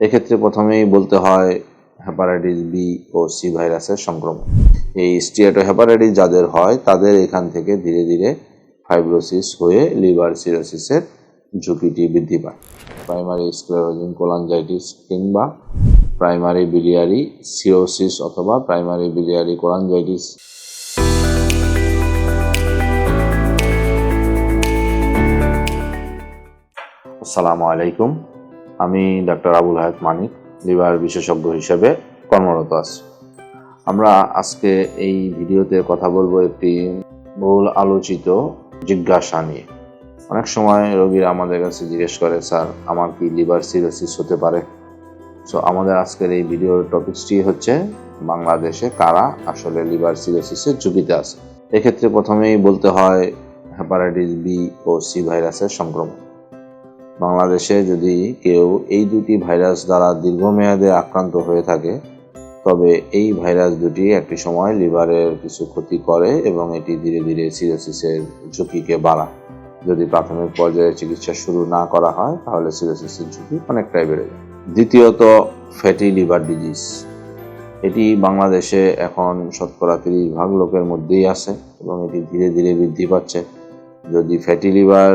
এক্ষেত্রে প্রথমেই বলতে হয় হেপাটাইটিস বি ও সি ভাইরাসের সংক্রমণ। এই স্টিয়াটোহেপাটাইটিস যাদের হয় তাদের এখান থেকে ধীরে ধীরে ফাইব্রোসিস হয়ে লিভার সিরোসিসের ঝুঁকিটি বৃদ্ধি পায়। প্রাইমারি স্ক্লেরোজিং কোলাঞ্জাইটিস কিংবা প্রাইমারি বিলিয়ারি সিরোসিস অথবা প্রাইমারি বিলিয়ারি কোলাঞ্জাইটিস। আসসালামু আলাইকুম, আমি ডাক্তার আবুল হায়াত মানিক, লিভার বিশেষজ্ঞ হিসেবে কর্মরত আছি। আমরা আজকে এই ভিডিওতে কথা বলবো একটি বহুল আলোচিত জিজ্ঞাসা নিয়ে। অনেক সময় রোগীরা আমাদের কাছে জিজ্ঞেস করে, স্যার আমার কি লিভার সিরোসিস হতে পারে? সো আমাদের আজকের এই ভিডিওর টপিকসটি হচ্ছে বাংলাদেশে কারা আসলে লিভার সিরোসিসের ঝুঁকিতে আছে। এক্ষেত্রে প্রথমেই বলতে হয় হেপাটাইটিস বি ও সি ভাইরাসের সংক্রমণ। বাংলাদেশে যদি কেউ এই দুটি ভাইরাস দ্বারা দীর্ঘমেয়াদে আক্রান্ত হয়ে থাকে, তবে এই ভাইরাস দুটি একটি সময় লিভারের কিছু ক্ষতি করে এবং এটি ধীরে ধীরে সিরোসিসের ঝুঁকিকে বাড়ায়। যদি প্রাথমিক পর্যায়ে চিকিৎসা শুরু না করা হয় তাহলে সিরোসিসের ঝুঁকি অনেকটাই বেড়ে যায়। দ্বিতীয়ত, ফ্যাটি লিভার ডিজিজ। এটি বাংলাদেশে এখন শতকরা 30% লোকের মধ্যেই আছে এবং এটি ধীরে ধীরে বৃদ্ধি পাচ্ছে। যদি ফ্যাটি লিভার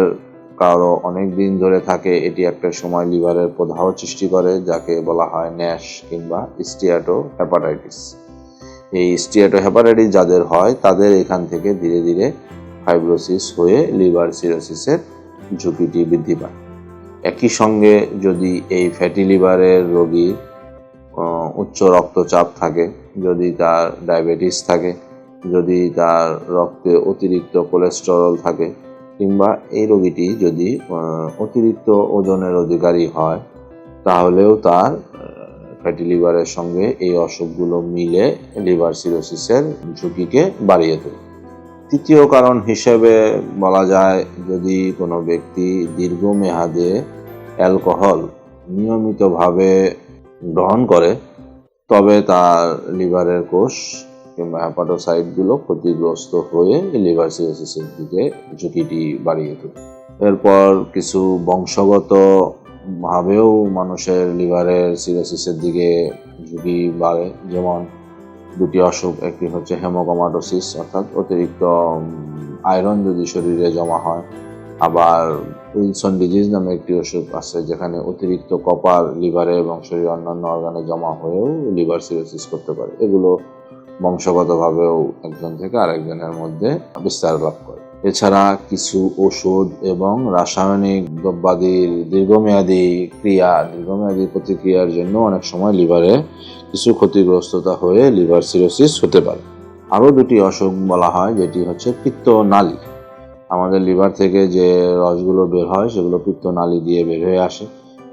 কারো অনেক দিন ধরে থাকে, এটি একটা সময় লিভারের প্রদাহ সৃষ্টি করে, যাকে বলা হয় ন্যাশ কিংবা স্টিয়াটোহেপাটাইটিস। এই স্টিয়াটোহেপাটাইটিস যাদের হয় তাদের এখান থেকে ধীরে ধীরে ফাইব্রোসিস হয়ে লিভার সিরোসিসের ঝুঁকিটি বৃদ্ধি পায়। একই সঙ্গে যদি এই ফ্যাটি লিভারের রোগীর উচ্চ রক্তচাপ থাকে, যদি তার ডায়াবেটিস থাকে, যদি তার রক্তে অতিরিক্ত কোলেস্টেরল থাকে, কিংবা এই রোগীটি যদি অতিরিক্ত ওজনের অধিকারী হয়, তাহলেও তার ফ্যাটি লিভারের সঙ্গে এই অসুখগুলো মিলে লিভার সিরোসিসের ঝুঁকিকে বাড়িয়ে তোলে। তৃতীয় কারণ হিসেবে বলা যায়, যদি কোনো ব্যক্তি দীর্ঘমেয়াদে অ্যালকোহল নিয়মিতভাবে গ্রহণ করে, তবে তার লিভারের কোষ কিংবা হেপাটোসাইটগুলো ক্ষতিগ্রস্ত হয়ে লিভার সিরোসিসের দিকে ঝুঁকিটি বাড়িয়ে তোলে। এরপর কিছু বংশগত ভাবেও মানুষের লিভারের সিরোসিসের দিকে ঝুঁকি বাড়ে। যেমন দুটি অসুখ, একটি হচ্ছে হেমোক্রোমাটোসিস, অর্থাৎ অতিরিক্ত আয়রন যদি শরীরে জমা হয়। আবার উইলসন ডিজিজ নামে একটি অসুখ আছে, যেখানে অতিরিক্ত কপার লিভারে এবং শরীরের অন্যান্য অর্গানে জমা হয়েও লিভার সিরোসিস করতে পারে। এগুলো বংশগতভাবেও একজন থেকে আরেকজনের মধ্যে বিস্তার লাভ করে। এছাড়া কিছু ওষুধ এবং রাসায়নিক দ্রব্যাদির দীর্ঘমেয়াদী প্রতিক্রিয়ার জন্য অনেক সময় লিভারে কিছু ক্ষতিগ্রস্ততা হয়ে লিভার সিরোসিস হতে পারে। আরও দুটি অসুখ বলা হয়, যেটি হচ্ছে পিত্তনালী। আমাদের লিভার থেকে যে রসগুলো বের হয় সেগুলো পিত্তনালী দিয়ে বের হয়ে আসে।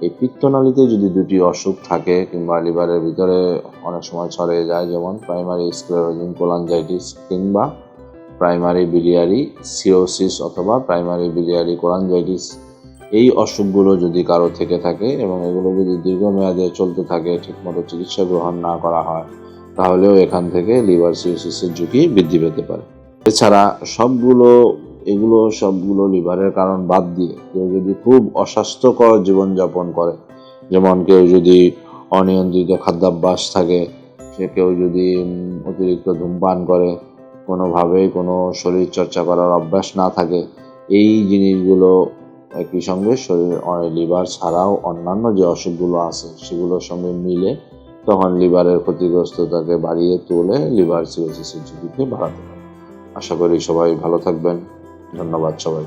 এই পিত্তনালীতে যদি দুটি অসুখ থাকে কিংবা লিভারের ভিতরে অনেক সময় ছড়িয়ে যায়, যেমন প্রাইমারি স্ক্লেরোজিং কোলাঞ্জাইটিস কিংবা প্রাইমারি বিলিয়ারি সিরোসিস অথবা প্রাইমারি বিলিয়ারি কোলাঞ্জাইটিস, এই অসুখগুলো যদি কারো থেকে থাকে এবং এগুলো যদি দীর্ঘমেয়াদে চলতে থাকে, ঠিকমতো চিকিৎসা গ্রহণ না করা হয়, তাহলেও এখান থেকে লিভার সিরোসিসের ঝুঁকি বৃদ্ধি পেতে পারে। এছাড়া এগুলো সবগুলো লিভারের কারণ বাদ দিয়ে কেউ যদি খুব অস্বাস্থ্যকর জীবনযাপন করে, যেমন কেউ যদি অনিয়ন্ত্রিত খাদ্যাভ্যাস থাকে, কেউ যদি অতিরিক্ত ধূমপান করে, কোনোভাবেই কোনো শরীর চর্চা করার অভ্যাস না থাকে, এই জিনিসগুলো একই সঙ্গে লিভার ছাড়াও অন্যান্য যে অসুখগুলো আছে সেগুলোর সঙ্গে মিলে তখন লিভারের ক্ষতিগ্রস্ততাকে বাড়িয়ে তোলে, লিভার সিরোসিসের ঝুঁকিকে বাড়াতে পারে। আশা করি সবাই ভালো থাকবেন। ধন্যবাদ সবাই।